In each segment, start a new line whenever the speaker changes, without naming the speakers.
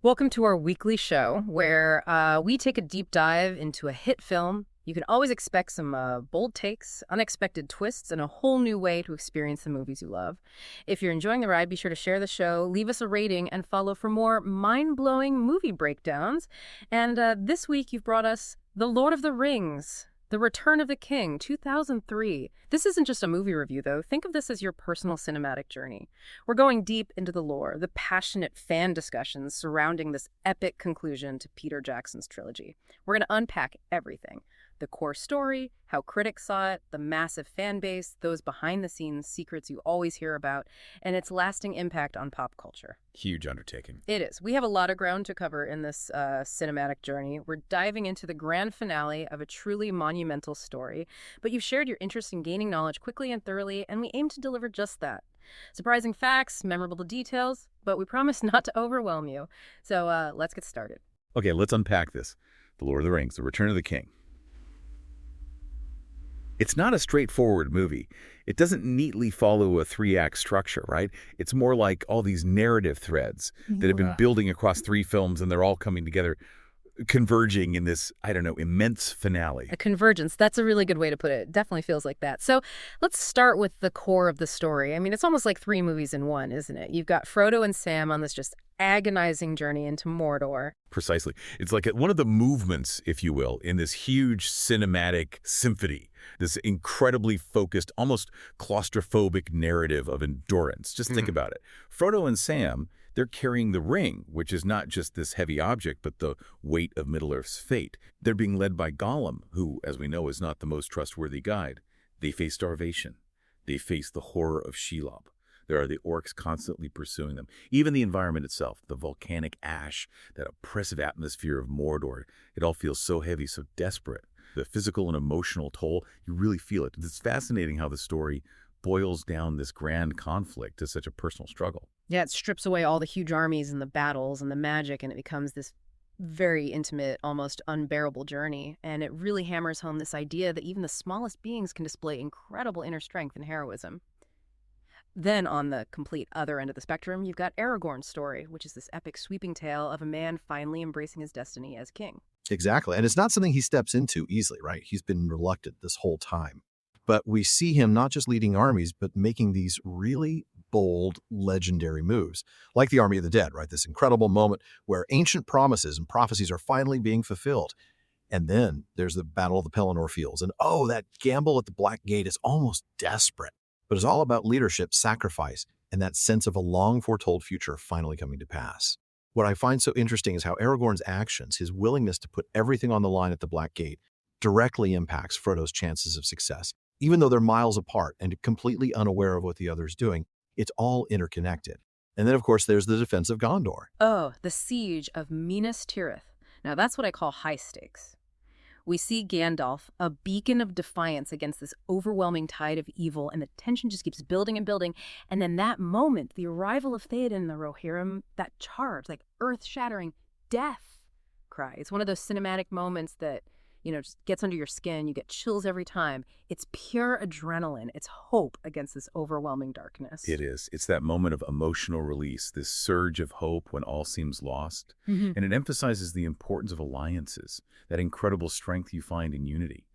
Welcome to our weekly show where we take a deep dive into a hit film. You can always expect some bold takes, unexpected twists, and a whole new way to experience the movies you love. If you're enjoying the ride, be sure to share the show, leave us a rating, and follow for more mind-blowing movie breakdowns. And this week, you've brought us The Lord of the Rings, The Return of the King, 2003. This isn't just a movie review, though. Think of this as your personal cinematic journey. We're going deep into the lore, the passionate fan discussions surrounding this epic conclusion to Peter Jackson's trilogy. We're going to unpack everything. The core story, how critics saw it, the massive fan base, those behind-the-scenes secrets you always hear about, and its lasting impact on pop culture.
Huge undertaking.
It is. We have a lot of ground to cover in this cinematic journey. We're diving into the grand finale of a truly monumental story, but you've shared your interest in gaining knowledge quickly and thoroughly, and we aim to deliver just that. Surprising facts, memorable details, but we promise not to overwhelm you. So let's get started.
Okay, let's unpack this. The Lord of the Rings, The Return of the King. It's not a straightforward movie. It doesn't neatly follow a three-act structure, right? It's more like all these narrative threads that have been building across three films, and they're all coming together, converging in this, I don't know, immense finale.
A convergence. That's a really good way to put it. It definitely feels like that. So let's start with the core of the story. I mean, it's almost like three movies in one, isn't it? You've got Frodo and Sam on this just agonizing journey into Mordor.
Precisely. It's like one of the movements, if you will, in this huge cinematic symphony, this incredibly focused, almost claustrophobic narrative of endurance. Just think about it. Frodo and Sam, they're carrying the ring, which is not just this heavy object, but the weight of Middle-earth's fate. They're being led by Gollum, who, as we know, is not the most trustworthy guide. They face starvation. They face the horror of Shelob. There are the orcs constantly pursuing them. Even the environment itself, the volcanic ash, that oppressive atmosphere of Mordor, it all feels so heavy, so desperate. The physical and emotional toll, you really feel it. It's fascinating how the story boils down this grand conflict to such a personal struggle.
Yeah, it strips away all the huge armies and the battles and the magic, and it becomes this very intimate, almost unbearable journey. And it really hammers home this idea that even the smallest beings can display incredible inner strength and heroism. Then, on the complete other end of the spectrum, you've got Aragorn's story, which is this epic sweeping tale of a man finally embracing his destiny as king.
Exactly. And it's not something he steps into easily, right? He's been reluctant this whole time. But we see him not just leading armies, but making these really bold, legendary moves, like the Army of the Dead, right? This incredible moment where ancient promises and prophecies are finally being fulfilled. And then there's the Battle of the Pelennor Fields. And oh, that gamble at the Black Gate is almost desperate. But it's all about leadership, sacrifice, and that sense of a long foretold future finally coming to pass. What I find so interesting is how Aragorn's actions, his willingness to put everything on the line at the Black Gate, directly impacts Frodo's chances of success. Even though they're miles apart and completely unaware of what the other is doing, it's all interconnected. And then, of course, there's the defense of Gondor.
Oh, the siege of Minas Tirith. Now, that's what I call high stakes. We see Gandalf, a beacon of defiance against this overwhelming tide of evil, and the tension just keeps building and building. And then that moment, the arrival of Theoden and the Rohirrim, that charge, like earth-shattering death cry. It's one of those cinematic moments that, just gets under your skin. You get chills every time. It's pure adrenaline. It's hope against this overwhelming darkness.
It is. It's that moment of emotional release, this surge of hope when all seems lost. And it emphasizes the importance of alliances, that incredible strength you find in unity.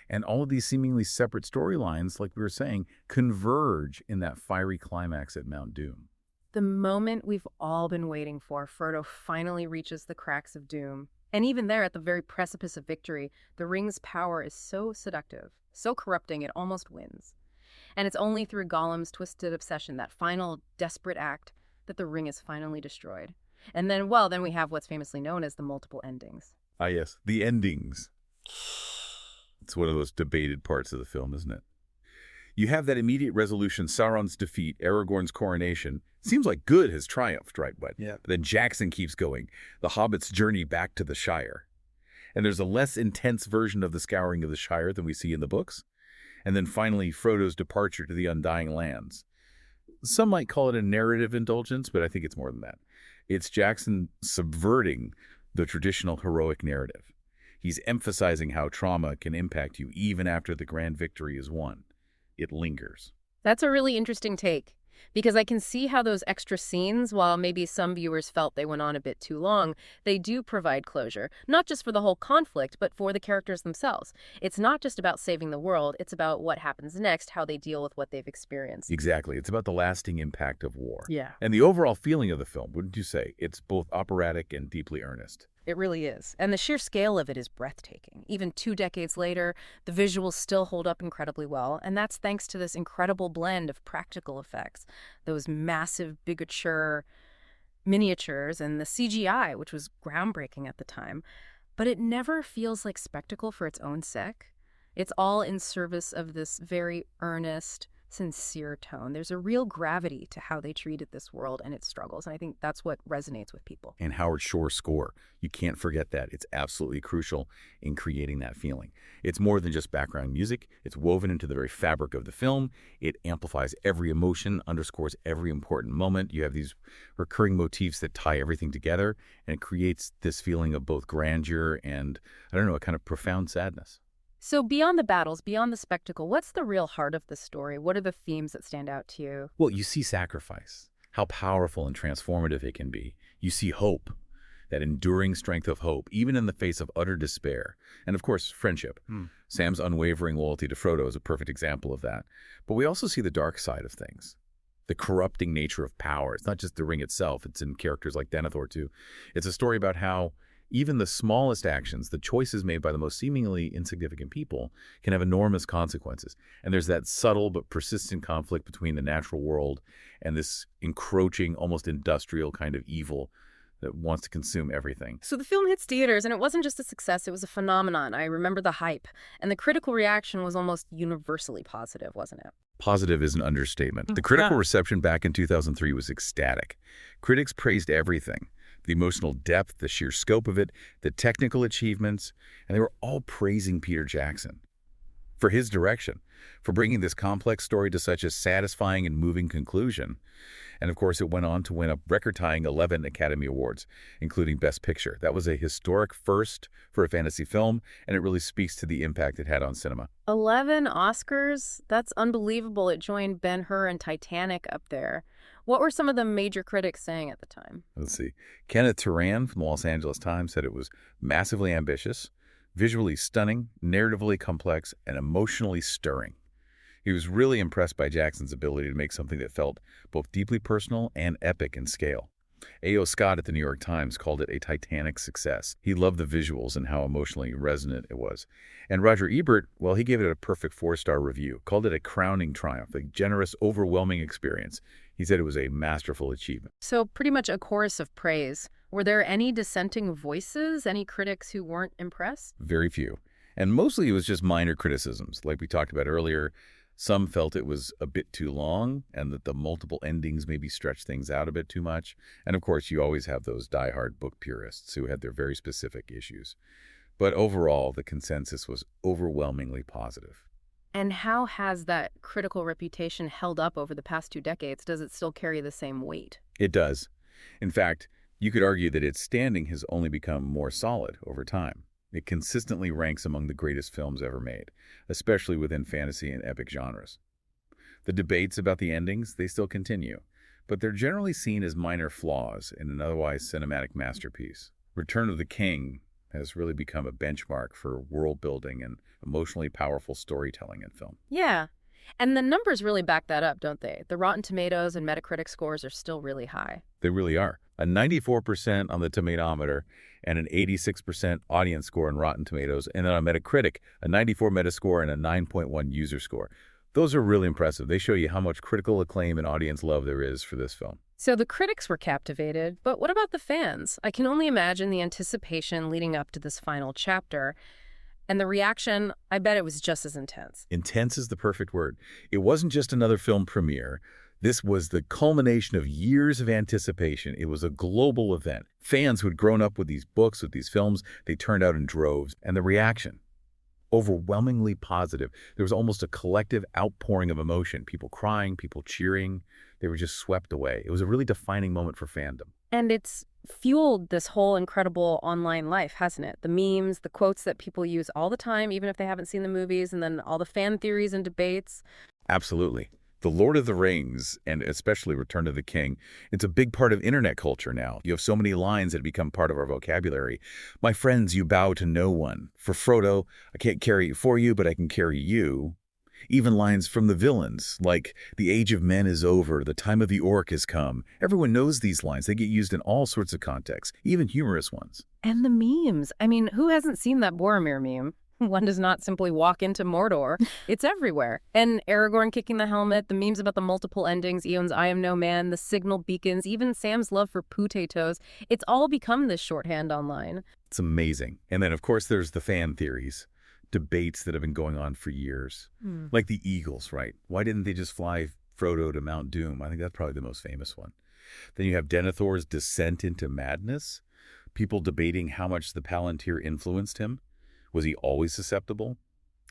And all of these seemingly separate storylines, like we were saying, converge in that fiery climax at Mount Doom.
The moment we've all been waiting for, Frodo finally reaches the cracks of doom. And even there, at the very precipice of victory, the ring's power is so seductive, so corrupting, it almost wins. And it's only through Gollum's twisted obsession, that final desperate act, that the ring is finally destroyed. And then, then we have what's famously known as the multiple endings.
Ah, yes, the endings. It's one of those debated parts of the film, isn't it? You have that immediate resolution, Sauron's defeat, Aragorn's coronation. Seems like good has triumphed, right, bud?
Yeah.
But then Jackson keeps going, the Hobbit's journey back to the Shire. And there's a less intense version of the scouring of the Shire than we see in the books. And then finally, Frodo's departure to the Undying Lands. Some might call it a narrative indulgence, but I think it's more than that. It's Jackson subverting the traditional heroic narrative. He's emphasizing how trauma can impact you even after the grand victory is won. It lingers.
That's a really interesting take. Because I can see how those extra scenes, while maybe some viewers felt they went on a bit too long, they do provide closure, not just for the whole conflict, but for the characters themselves. It's not just about saving the world, it's about what happens next, how they deal with what they've experienced.
Exactly. It's about the lasting impact of war.
Yeah.
And the overall feeling of the film, wouldn't you say? It's both operatic and deeply earnest.
It really is. And the sheer scale of it is breathtaking. Even 2 decades later, the visuals still hold up incredibly well, and that's thanks to this incredible blend of practical effects, those massive, bigature miniatures, and the CGI, which was groundbreaking at the time. But it never feels like spectacle for its own sake. It's all in service of this very earnest, sincere tone. There's a real gravity to how they treated this world and its struggles, and I think that's what resonates with people.
And Howard Shore's score, you can't forget that. It's absolutely crucial in creating that feeling. It's more than just background music. It's woven into the very fabric of the film. It amplifies every emotion, underscores every important moment. You have these recurring motifs that tie everything together, and it creates this feeling of both grandeur and, I don't know, a kind of profound sadness.
So beyond the battles, beyond the spectacle, what's the real heart of the story? What are the themes that stand out to you?
Well, you see sacrifice, how powerful and transformative it can be. You see hope, that enduring strength of hope, even in the face of utter despair. And of course, friendship. Sam's unwavering loyalty to Frodo is a perfect example of that. But we also see the dark side of things, the corrupting nature of power. It's not just the ring itself. It's in characters like Denethor, too. It's a story about how even the smallest actions, the choices made by the most seemingly insignificant people, can have enormous consequences. And there's that subtle but persistent conflict between the natural world and this encroaching, almost industrial kind of evil that wants to consume everything.
So the film hits theaters, and it wasn't just a success, it was a phenomenon. I remember the hype, and the critical reaction was almost universally positive, wasn't it?
Positive is an understatement. The critical reception back in 2003 was ecstatic. Critics praised everything. The emotional depth, the sheer scope of it, the technical achievements, and they were all praising Peter Jackson for his direction, for bringing this complex story to such a satisfying and moving conclusion. And of course, it went on to win a record-tying 11 Academy Awards, including Best Picture. That was a historic first for a fantasy film, and it really speaks to the impact it had on cinema.
11 Oscars? That's unbelievable. It joined Ben-Hur and Titanic up there. What were some of the major critics saying at the time?
Let's see. Kenneth Turan from the Los Angeles Times said it was massively ambitious, visually stunning, narratively complex, and emotionally stirring. He was really impressed by Jackson's ability to make something that felt both deeply personal and epic in scale. A.O. Scott at the New York Times called it a titanic success. He loved the visuals and how emotionally resonant it was. And Roger Ebert, well, he gave it a perfect 4-star review, called it a crowning triumph, a generous, overwhelming experience. He said it was a masterful achievement.
So pretty much a chorus of praise. Were there any dissenting voices, any critics who weren't impressed?
Very few. And mostly it was just minor criticisms. Like we talked about earlier, some felt it was a bit too long and that the multiple endings maybe stretched things out a bit too much. And of course, you always have those diehard book purists who had their very specific issues. But overall, the consensus was overwhelmingly positive.
And how has that critical reputation held up over the past 2 decades? Does it still carry the same weight?
It does. In fact, you could argue that its standing has only become more solid over time. It consistently ranks among the greatest films ever made, especially within fantasy and epic genres. The debates about the endings, they still continue, but they're generally seen as minor flaws in an otherwise cinematic masterpiece. Return of the King has really become a benchmark for world building and emotionally powerful storytelling in film.
Yeah. And the numbers really back that up, don't they? The Rotten Tomatoes and Metacritic scores are still really high.
They really are. A 94% on the Tomatometer and an 86% audience score on Rotten Tomatoes, and then on Metacritic, a 94 Metascore and a 9.1 user score. Those are really impressive. They show you how much critical acclaim and audience love there is for this film.
So the critics were captivated, but what about the fans? I can only imagine the anticipation leading up to this final chapter. And the reaction, I bet it was just as intense.
Intense is the perfect word. It wasn't just another film premiere. This was the culmination of years of anticipation. It was a global event. Fans who had grown up with these books, with these films, they turned out in droves. And the reaction, overwhelmingly positive. There was almost a collective outpouring of emotion. People crying, people cheering. They were just swept away. It was a really defining moment for fandom.
And it's fueled this whole incredible online life, hasn't it? The memes, the quotes that people use all the time, even if they haven't seen the movies, and then all the fan theories and debates.
Absolutely. The Lord of the Rings, and especially Return of the King, it's a big part of internet culture now. You have so many lines that become part of our vocabulary. My friends, you bow to no one. For Frodo, I can't carry it for you, but I can carry you. Even lines from the villains, like, the age of men is over, the time of the orc has come. Everyone knows these lines. They get used in all sorts of contexts, even humorous ones.
And the memes. I mean, who hasn't seen that Boromir meme? One does not simply walk into Mordor. It's everywhere. And Aragorn kicking the helmet, the memes about the multiple endings, Eon's I am no man, the signal beacons, even Sam's love for potatoes. It's all become this shorthand online.
It's amazing. And then, of course, there's the fan theories. Debates that have been going on for years. Like the Eagles, right? Why didn't they just fly Frodo to Mount Doom? I think that's probably the most famous one. Then you have Denethor's descent into madness. People debating how much the Palantir influenced him. Was he always susceptible?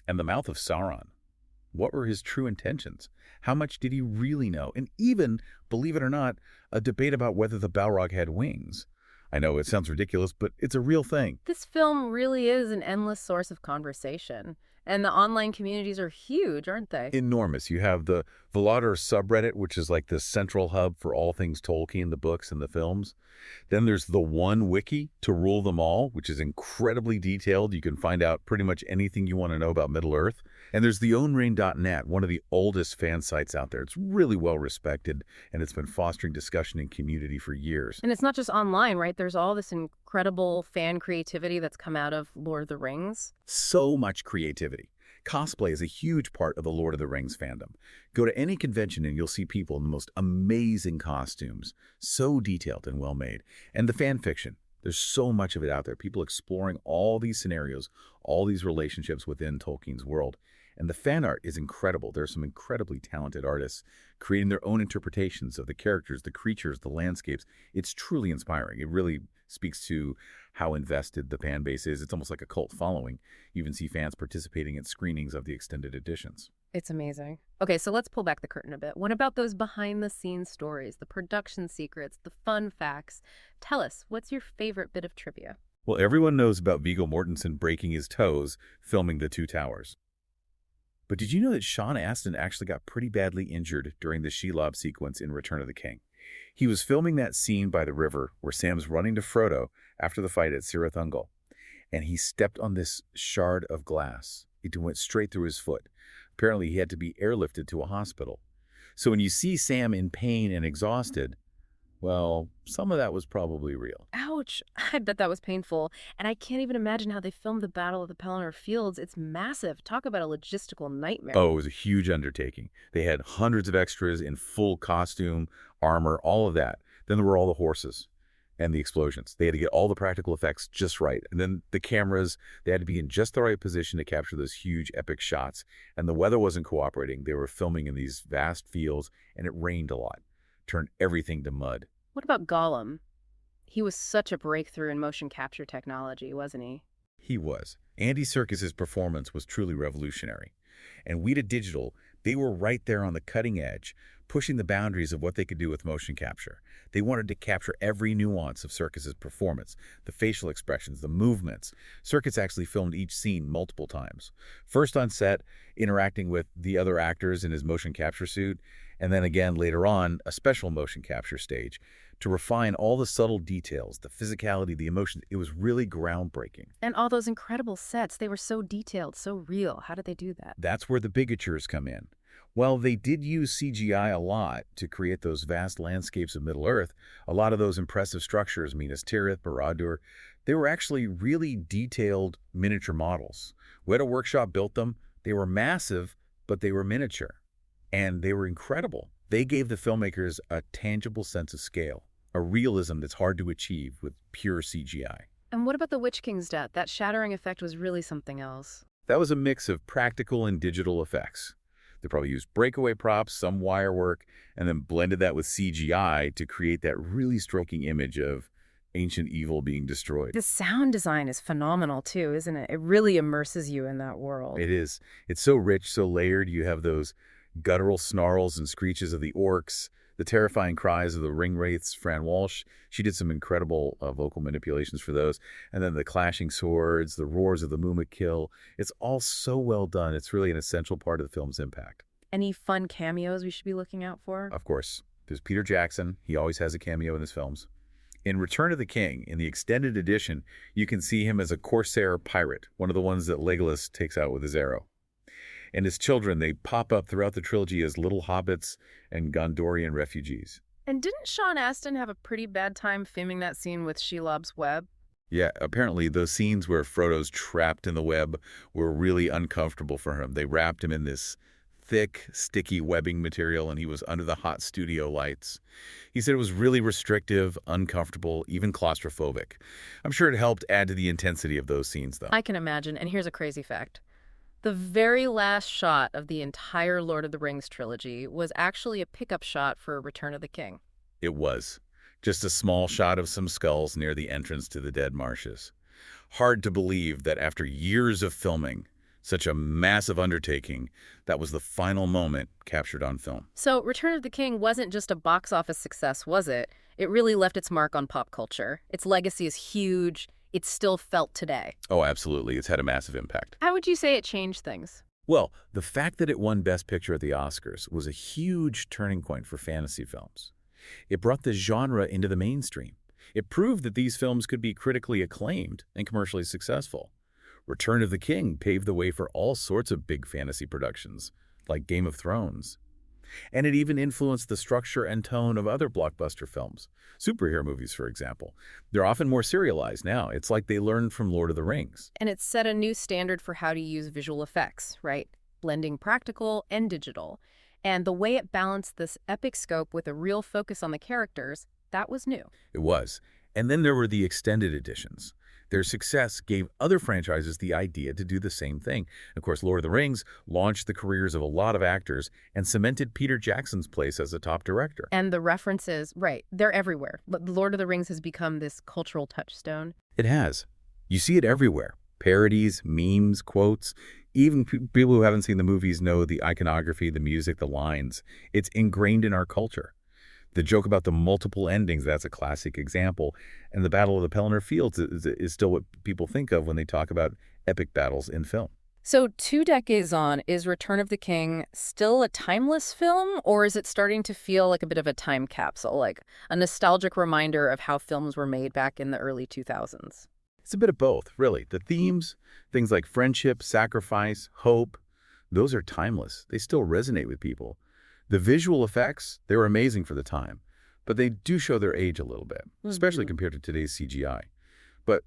And the mouth of Sauron. What were his true intentions? How much did he really know? And even, believe it or not, a debate about whether the Balrog had wings. I know it sounds ridiculous, but it's a real thing.
This film really is an endless source of conversation. And the online communities are huge, aren't they?
Enormous. You have the Velotter subreddit, which is like the central hub for all things Tolkien, the books and the films. Then there's the One Wiki to rule them all, which is incredibly detailed. You can find out pretty much anything you want to know about Middle-earth. And there's the ownrain.net, one of the oldest fan sites out there. It's really well respected, and it's been fostering discussion and community for years.
And it's not just online, right? There's all this incredible fan creativity that's come out of Lord of the Rings.
So much creativity. Cosplay is a huge part of the Lord of the Rings fandom. Go to any convention and you'll see people in the most amazing costumes, so detailed and well made. And the fan fiction, there's so much of it out there. People exploring all these scenarios, all these relationships within Tolkien's world. And the fan art is incredible. There are some incredibly talented artists creating their own interpretations of the characters, the creatures, the landscapes. It's truly inspiring. It really speaks to how invested the fan base is. It's almost like a cult following. You even see fans participating in screenings of the extended editions.
It's amazing. Okay, so let's pull back the curtain a bit. What about those behind-the-scenes stories, the production secrets, the fun facts? Tell us, what's your favorite bit of trivia?
Well, everyone knows about Viggo Mortensen breaking his toes filming The Two Towers. But did you know that Sean Astin actually got pretty badly injured during the Shelob sequence in Return of the King? He was filming that scene by the river where Sam's running to Frodo after the fight at Cirith Ungol, and he stepped on this shard of glass. It went straight through his foot. Apparently, he had to be airlifted to a hospital. So when you see Sam in pain and exhausted, well, some of that was probably real.
Ouch! I bet that was painful. And I can't even imagine how they filmed the Battle of the Pelennor Fields. It's massive. Talk about a logistical nightmare.
Oh, it was a huge undertaking. They had hundreds of extras in full costume, armor, all of that. Then there were all the horses and the explosions. They had to get all the practical effects just right. And then the cameras, they had to be in just the right position to capture those huge, epic shots. And the weather wasn't cooperating. They were filming in these vast fields, and it rained a lot. Turned everything to mud.
What about Gollum? He was such a breakthrough in motion capture technology, wasn't he?
He was. Andy Serkis's performance was truly revolutionary. And Weta Digital, they were right there on the cutting edge, pushing the boundaries of what they could do with motion capture. They wanted to capture every nuance of Serkis's performance, the facial expressions, the movements. Serkis actually filmed each scene multiple times. First on set, interacting with the other actors in his motion capture suit, and then again later on, a special motion capture stage to refine all the subtle details, the physicality, the emotions. It was really groundbreaking.
And all those incredible sets, they were so detailed, so real. How did they do that?
That's where the bigatures come in. Well, they did use CGI a lot to create those vast landscapes of Middle-earth. A lot of those impressive structures, Minas Tirith, Barad-dûr, they were actually really detailed miniature models. Weta Workshop built them. They were massive, but they were miniature. And they were incredible. They gave the filmmakers a tangible sense of scale, a realism that's hard to achieve with pure CGI.
And what about the Witch King's death? That shattering effect was really something else.
That was a mix of practical and digital effects. They probably used breakaway props, some wire work, and then blended that with CGI to create that really striking image of ancient evil being destroyed.
The sound design is phenomenal too, isn't it? It really immerses you in that world.
It is. It's so rich, so layered. You have those guttural snarls and screeches of the orcs, the terrifying cries of the ring wraiths. Fran Walsh, she did some incredible vocal manipulations for those. And then the clashing swords, the roars of the Mumakil. It's all so well done. It's really an essential part of the film's impact.
Any fun cameos we should be looking out for?
Of course, there's Peter Jackson. He always has a cameo in his films. In Return of the King, in the extended edition, you can see him as a corsair pirate, one of the ones that Legolas takes out with his arrow. And his children, they pop up throughout the trilogy as little hobbits and Gondorian refugees.
And didn't Sean Astin have a pretty bad time filming that scene with Shelob's web?
Yeah, apparently those scenes where Frodo's trapped in the web were really uncomfortable for him. They wrapped him in this thick, sticky webbing material, and he was under the hot studio lights. He said it was really restrictive, uncomfortable, even claustrophobic. I'm sure it helped add to the intensity of those scenes, though.
I can imagine, and here's a crazy fact. The very last shot of the entire Lord of the Rings trilogy was actually a pickup shot for Return of the King.
It was. Just a small shot of some skulls near the entrance to the Dead Marshes. Hard to believe that after years of filming, such a massive undertaking, that was the final moment captured on film.
So Return of the King wasn't just a box office success, was it? It really left its mark on pop culture. Its legacy is huge. It's still felt today.
Oh, absolutely. It's had a massive impact.
How would you say it changed things?
Well, the fact that it won Best Picture at the Oscars was a huge turning point for fantasy films. It brought the genre into the mainstream. It proved that these films could be critically acclaimed and commercially successful. Return of the King paved the way for all sorts of big fantasy productions, like Game of Thrones. And it even influenced the structure and tone of other blockbuster films. Superhero movies, for example. They're often more serialized now. It's like they learned from Lord of the Rings.
And it set a new standard for how to use visual effects, right? Blending practical and digital. And the way it balanced this epic scope with a real focus on the characters, that was new.
It was. And then there were the extended editions. Their success gave other franchises the idea to do the same thing. Of course, Lord of the Rings launched the careers of a lot of actors and cemented Peter Jackson's place as a top director.
And the references, right, they're everywhere. Lord of the Rings has become this cultural touchstone.
It has. You see it everywhere. Parodies, memes, quotes. Even people who haven't seen the movies know the iconography, the music, the lines. It's ingrained in our culture. The joke about the multiple endings, that's a classic example. And the Battle of the Pelennor Fields is still what people think of when they talk about epic battles in film.
So 2 decades on, is Return of the King still a timeless film, or is it starting to feel like a bit of a time capsule, like a nostalgic reminder of how films were made back in the early 2000s?
It's a bit of both, really. The themes, things like friendship, sacrifice, hope, those are timeless. They still resonate with people. The visual effects, they were amazing for the time, but they do show their age a little bit, especially compared to today's CGI. But,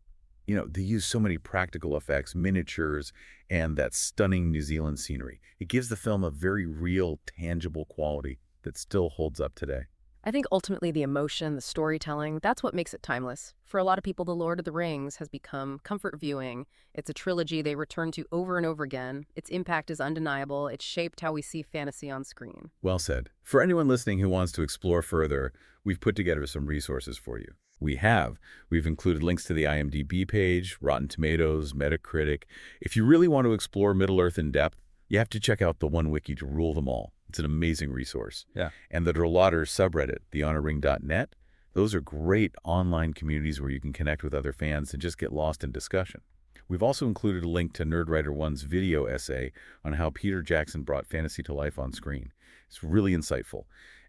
you know, they use so many practical effects, miniatures, and that stunning New Zealand scenery. It gives the film a very real, tangible quality that still holds up today.
I think ultimately the emotion, the storytelling, that's what makes it timeless. For a lot of people, The Lord of the Rings has become comfort viewing. It's a trilogy they return to over and over again. Its impact is undeniable. It's shaped how we see fantasy on screen.
Well said. For anyone listening who wants to explore further, we've put together some resources for you. We've included links to the IMDb page, Rotten Tomatoes, Metacritic. If you really want to explore Middle-earth in depth, you have to check out the One Wiki to rule them all. It's an amazing resource.
Yeah.
And the Drolater subreddit, thehonorring.net, those are great online communities where you can connect with other fans and just get lost in discussion. We've also included a link to Nerdwriter One's video essay on how Peter Jackson brought fantasy to life on screen. It's really insightful.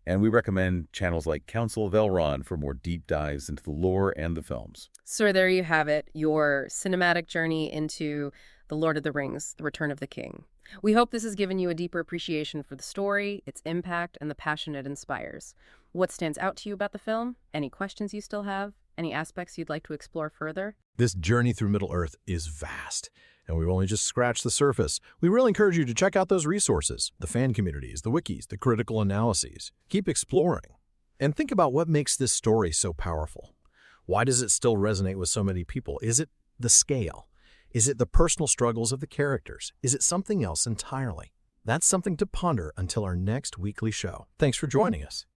And we recommend channels like Council of Elrond for more deep dives into the lore and the films.
So there you have it, your cinematic journey into The Lord of the Rings, The Return of the King. We hope this has given you a deeper appreciation for the story, its impact, and the passion it inspires. What stands out to you about the film? Any questions you still have? Any aspects you'd like to explore further?
This journey through Middle-earth is vast, and we've only just scratched the surface. We really encourage you to check out those resources, the fan communities, the wikis, the critical analyses. Keep exploring, and think about what makes this story so powerful. Why does it still resonate with so many people? Is it the scale? Is it the personal struggles of the characters? Is it something else entirely? That's something to ponder until our next weekly show. Thanks for joining us.